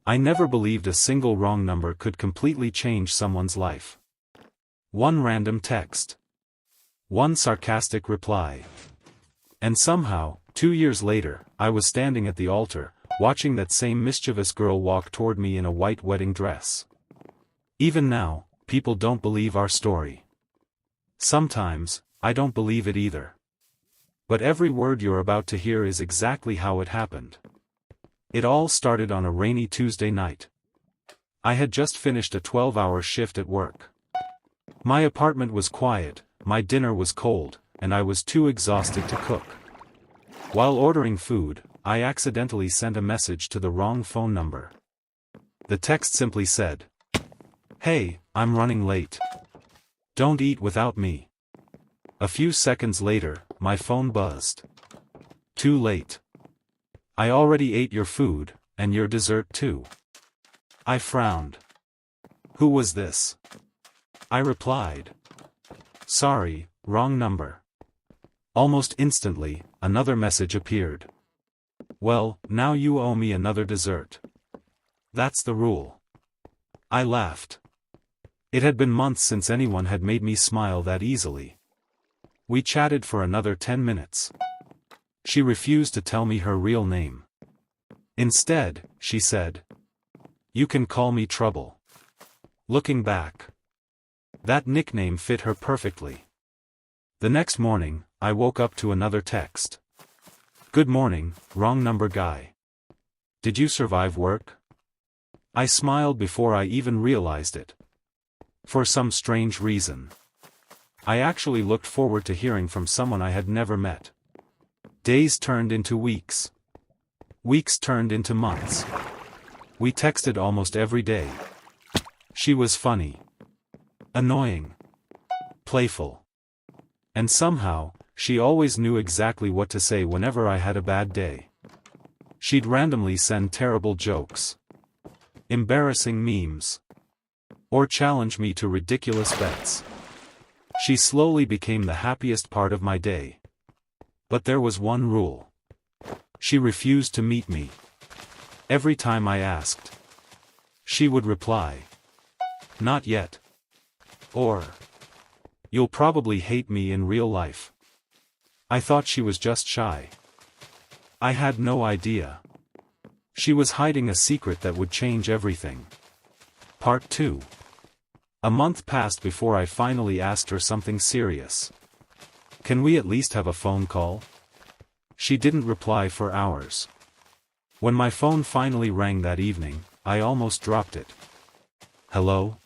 I never believed a single wrong number could completely change someone's life. One random text. One sarcastic reply. And somehow, 2 years later, I was standing at the altar, watching that same mischievous girl walk toward me in a white wedding dress. Even now, people don't believe our story. Sometimes, I don't believe it either. But every word you're about to hear is exactly how it happened. It all started on a rainy Tuesday night. I had just finished a 12-hour shift at work. My apartment was quiet, my dinner was cold, and I was too exhausted to cook. While ordering food, I accidentally sent a message to the wrong phone number. The text simply said, "Hey, I'm running late. Don't eat without me." A few seconds later, my phone buzzed. Too late. I already ate your food, and your dessert too. I frowned. Who was this? I replied. Sorry, wrong number. Almost instantly, another message appeared. Well, now you owe me another dessert. That's the rule. I laughed. It had been months since anyone had made me smile that easily. We chatted for another 10 minutes. She refused to tell me her real name. Instead, she said, "You can call me Trouble." Looking back, that nickname fit her perfectly. The next morning, I woke up to another text. "Good morning, wrong number guy. Did you survive work?" I smiled before I even realized it. For some strange reason, I actually looked forward to hearing from someone I had never met. Days turned into weeks. Weeks turned into months. We texted almost every day. She was funny, annoying, playful. And somehow, she always knew exactly what to say whenever I had a bad day. She'd randomly send terrible jokes, embarrassing memes, or challenge me to ridiculous bets. She slowly became the happiest part of my day. But there was one rule. She refused to meet me. Every time I asked, she would reply, "Not yet." Or, "You'll probably hate me in real life." I thought she was just shy. I had no idea. She was hiding a secret that would change everything. Part 2. A month passed before I finally asked her something serious. "Can we at least have a phone call?" She didn't reply for hours. When my phone finally rang that evening, I almost dropped it. "Hello?"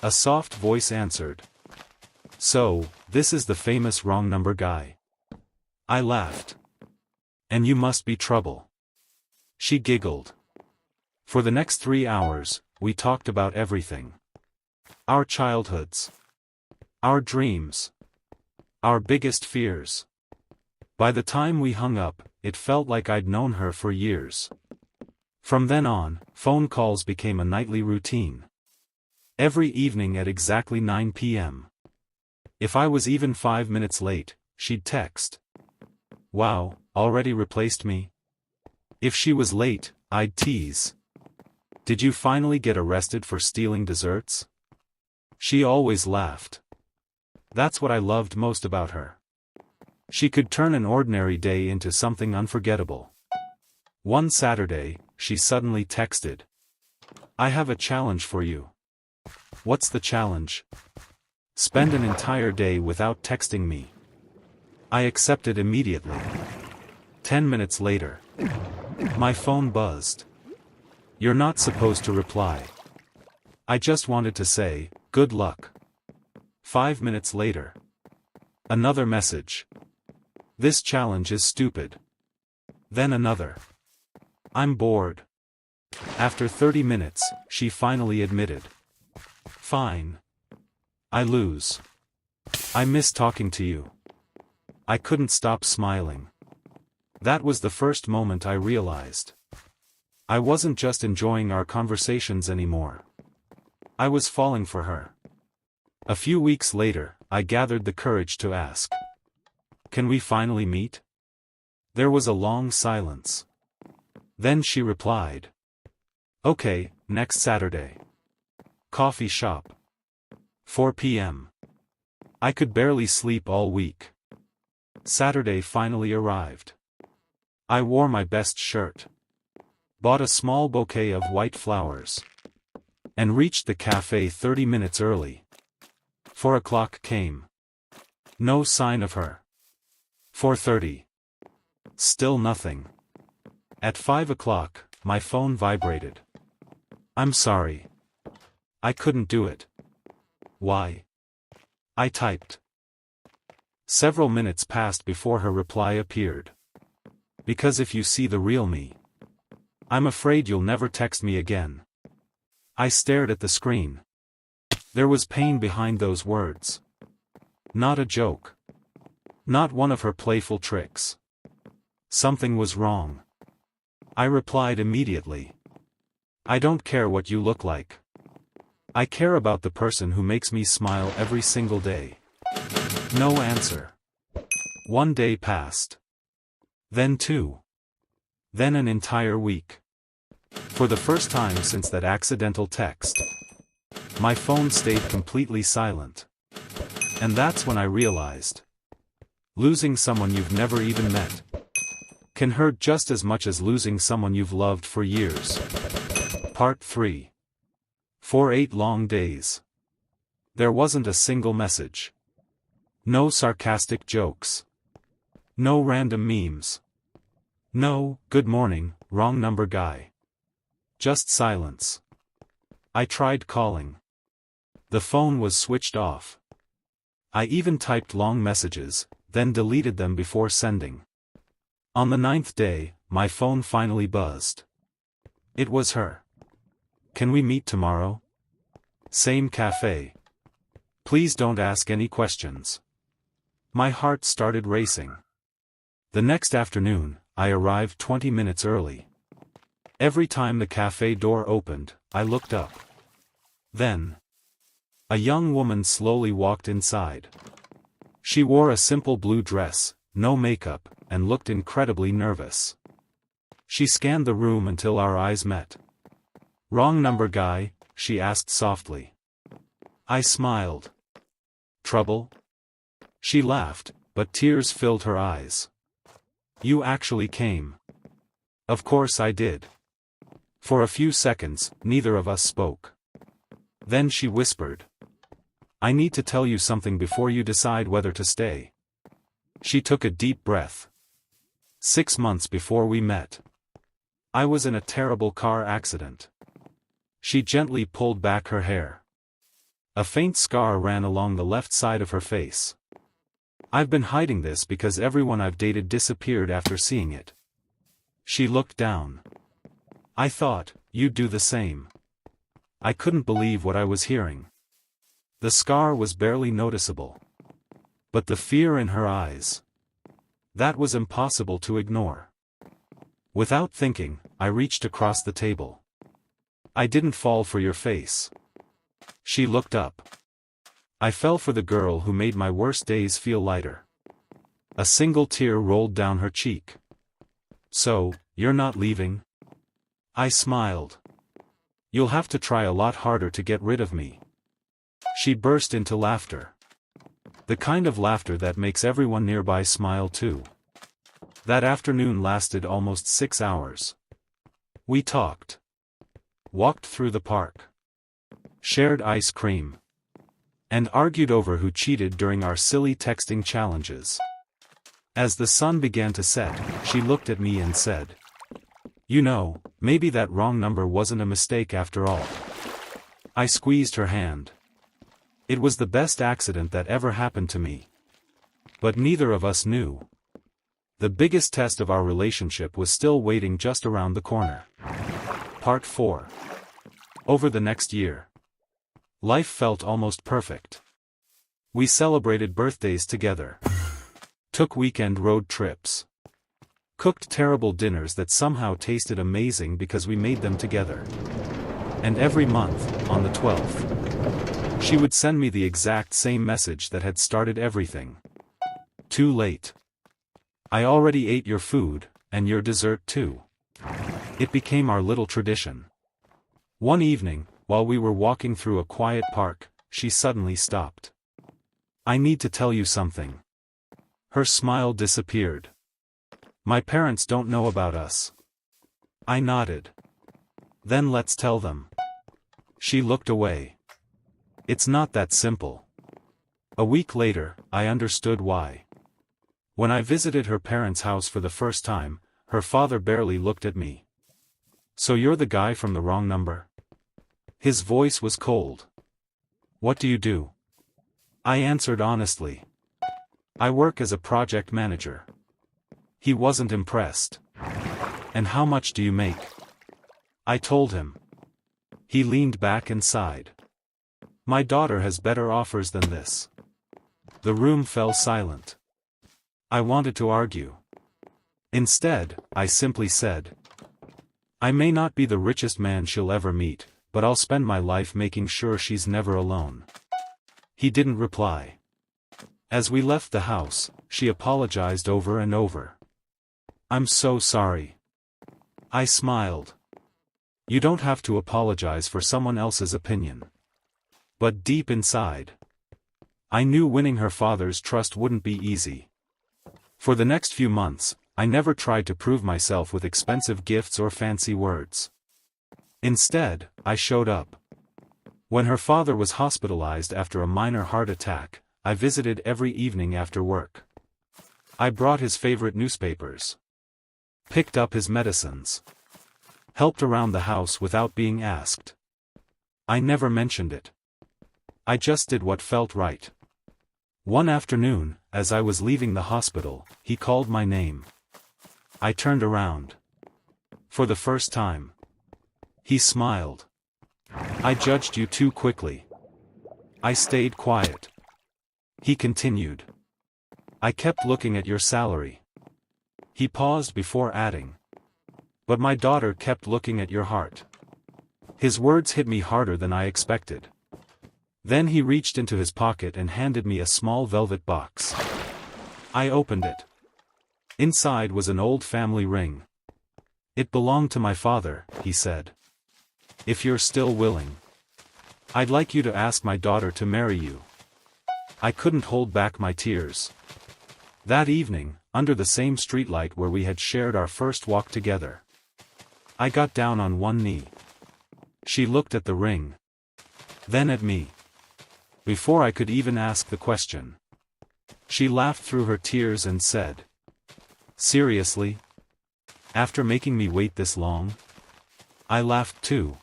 A soft voice answered. "So, this is the famous wrong number guy." I laughed. "And you must be Trouble." She giggled. For the next 3 hours, we talked about everything. Our childhoods. Our dreams. Our biggest fears. By the time we hung up, it felt like I'd known her for years. From then on, phone calls became a nightly routine. Every evening at exactly 9 p.m. If I was even 5 minutes late, she'd text. "Wow, already replaced me?" If she was late, I'd tease. "Did you finally get arrested for stealing desserts?" She always laughed. That's what I loved most about her. She could turn an ordinary day into something unforgettable. One Saturday, she suddenly texted, "I have a challenge for you." "What's the challenge?" "Spend an entire day without texting me." I accepted immediately. 10 minutes later, my phone buzzed. "You're not supposed to reply." I just wanted to say, "Good luck." 5 minutes later, another message. "This challenge is stupid." Then another. "I'm bored." After 30 minutes, she finally admitted. "Fine. I lose. I miss talking to you." I couldn't stop smiling. That was the first moment I realized. I wasn't just enjoying our conversations anymore. I was falling for her. A few weeks later, I gathered the courage to ask, "Can we finally meet?" There was a long silence. Then she replied, Okay, next Saturday. Coffee shop. 4 p.m. I could barely sleep all week. Saturday finally arrived. I wore my best shirt. Bought a small bouquet of white flowers. And reached the cafe 30 minutes early. 4 o'clock came. No sign of her. 4:30. Still nothing. At 5 o'clock, my phone vibrated. I'm sorry. I couldn't do it. Why? I typed. Several minutes passed before her reply appeared. Because if you see the real me, I'm afraid you'll never text me again. I stared at the screen. There was pain behind those words. Not a joke. Not one of her playful tricks. Something was wrong. I replied immediately. I don't care what you look like. I care about the person who makes me smile every single day. No answer. 1 day passed. Then 2. Then an entire week. For the first time since that accidental text, my phone stayed completely silent. And that's when I realized. Losing someone you've never even met can hurt just as much as losing someone you've loved for years. Part 3. For 8 long days. There wasn't a single message. No sarcastic jokes. No random memes. No, good morning, wrong number guy. Just silence. I tried calling. The phone was switched off. I even typed long messages, then deleted them before sending. On the 9th day, my phone finally buzzed. It was her. Can we meet tomorrow? Same cafe. Please don't ask any questions. My heart started racing. The next afternoon, I arrived 20 minutes early. Every time the cafe door opened, I looked up. Then, a young woman slowly walked inside. She wore a simple blue dress, no makeup, and looked incredibly nervous. She scanned the room until our eyes met. Wrong number guy, she asked softly. I smiled. Trouble? She laughed, but tears filled her eyes. You actually came. Of course I did. For a few seconds, neither of us spoke. Then she whispered. I need to tell you something before you decide whether to stay. She took a deep breath. 6 months before we met, I was in a terrible car accident. She gently pulled back her hair. A faint scar ran along the left side of her face. I've been hiding this because everyone I've dated disappeared after seeing it. She looked down. I thought, you'd do the same. I couldn't believe what I was hearing. The scar was barely noticeable. But the fear in her eyes. That was impossible to ignore. Without thinking, I reached across the table. I didn't fall for your face. She looked up. I fell for the girl who made my worst days feel lighter. A single tear rolled down her cheek. So, you're not leaving? I smiled. You'll have to try a lot harder to get rid of me. She burst into laughter. The kind of laughter that makes everyone nearby smile too. That afternoon lasted almost 6 hours. We talked. Walked through the park. Shared ice cream. And argued over who cheated during our silly texting challenges. As the sun began to set, she looked at me and said, you know, maybe that wrong number wasn't a mistake after all. I squeezed her hand. It was the best accident that ever happened to me. But neither of us knew. The biggest test of our relationship was still waiting just around the corner. Part 4. Over the next year. Life felt almost perfect. We celebrated birthdays together. Took weekend road trips. Cooked terrible dinners that somehow tasted amazing because we made them together. And every month, on the 12th, she would send me the exact same message that had started everything. Too late. I already ate your food, and your dessert too. It became our little tradition. One evening, while we were walking through a quiet park, she suddenly stopped. "I need to tell you something." Her smile disappeared. "My parents don't know about us." I nodded. "Then let's tell them." She looked away. "It's not that simple." A week later, I understood why. When I visited her parents' house for the first time, her father barely looked at me. "So you're the guy from the wrong number?" His voice was cold. "What do you do?" I answered honestly. "I work as a project manager." He wasn't impressed. "And how much do you make?" I told him. He leaned back and sighed. "My daughter has better offers than this." The room fell silent. I wanted to argue. Instead, I simply said, "I may not be the richest man she'll ever meet, but I'll spend my life making sure she's never alone." He didn't reply. As we left the house, she apologized over and over. "I'm so sorry." I smiled. You don't have to apologize for someone else's opinion. But deep inside, I knew winning her father's trust wouldn't be easy. For the next few months, I never tried to prove myself with expensive gifts or fancy words. Instead, I showed up. When her father was hospitalized after a minor heart attack, I visited every evening after work. I brought his favorite newspapers. Picked up his medicines. Helped around the house without being asked. I never mentioned it. I just did what felt right. One afternoon, as I was leaving the hospital, he called my name. I turned around. For the first time. He smiled. "I judged you too quickly." I stayed quiet. He continued. "I kept looking at your salary." He paused before adding. "But my daughter kept looking at your heart." His words hit me harder than I expected. Then he reached into his pocket and handed me a small velvet box. I opened it. Inside was an old family ring. "It belonged to my father," he said. "If you're still willing, I'd like you to ask my daughter to marry you." I couldn't hold back my tears. That evening, under the same streetlight where we had shared our first walk together, I got down on one knee. She looked at the ring. Then at me. Before I could even ask the question, she laughed through her tears and said, "Seriously? After making me wait this long?" I laughed too.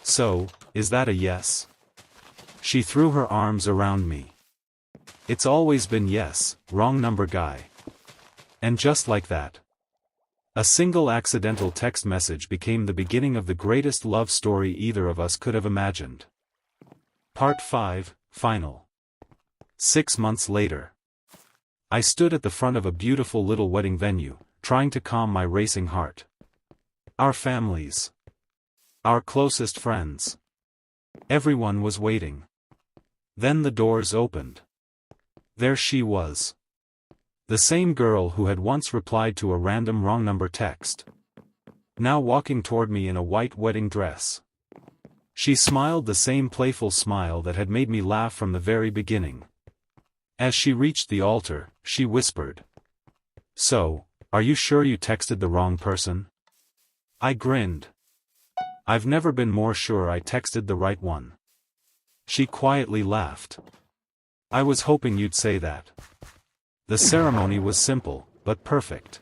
"So, is that a yes?" She threw her arms around me. "It's always been yes, wrong number guy." And just like that, a single accidental text message became the beginning of the greatest love story either of us could have imagined. Part 5, Final. 6 months later. I stood at the front of a beautiful little wedding venue, trying to calm my racing heart. Our families. Our closest friends. Everyone was waiting. Then the doors opened. There she was. The same girl who had once replied to a random wrong number text. Now walking toward me in a white wedding dress. She smiled the same playful smile that had made me laugh from the very beginning. As she reached the altar, she whispered, "So, are you sure you texted the wrong person?" I grinned. "I've never been more sure I texted the right one." She quietly laughed. "I was hoping you'd say that." The ceremony was simple, but perfect.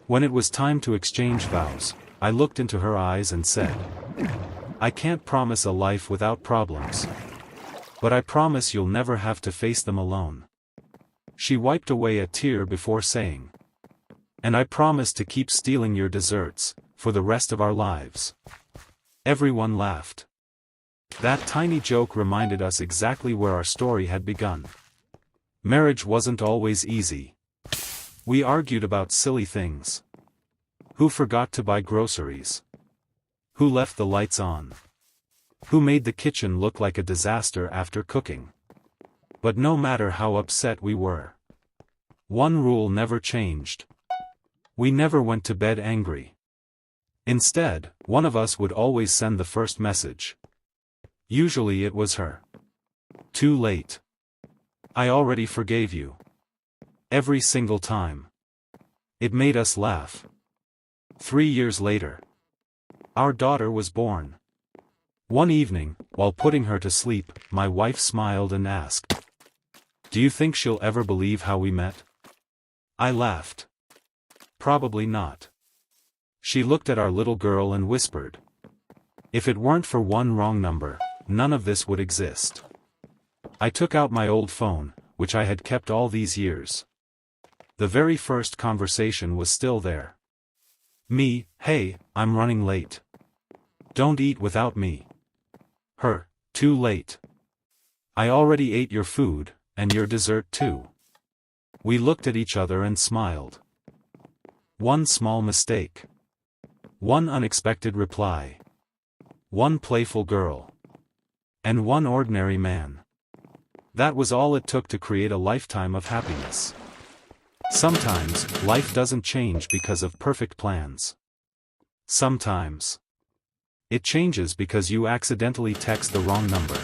When it was time to exchange vows, I looked into her eyes and said, "I can't promise a life without problems. But I promise you'll never have to face them alone." She wiped away a tear before saying, "And I promise to keep stealing your desserts, for the rest of our lives." Everyone laughed. That tiny joke reminded us exactly where our story had begun. Marriage wasn't always easy. We argued about silly things. Who forgot to buy groceries? Who left the lights on? Who made the kitchen look like a disaster after cooking? But no matter how upset we were, one rule never changed. We never went to bed angry. Instead, one of us would always send the first message. Usually it was her. Too late. I already forgave you. Every single time. It made us laugh. 3 years later. Our daughter was born. One evening, while putting her to sleep, my wife smiled and asked, "Do you think she'll ever believe how we met?" I laughed. Probably not. She looked at our little girl and whispered, "If it weren't for one wrong number, none of this would exist." I took out my old phone, which I had kept all these years. The very first conversation was still there. Me, "Hey, I'm running late. Don't eat without me." Her, "Too late. I already ate your food, and your dessert too." We looked at each other and smiled. One small mistake. One unexpected reply. One playful girl. And one ordinary man. That was all it took to create a lifetime of happiness. Sometimes, life doesn't change because of perfect plans. Sometimes, it changes because you accidentally text the wrong number.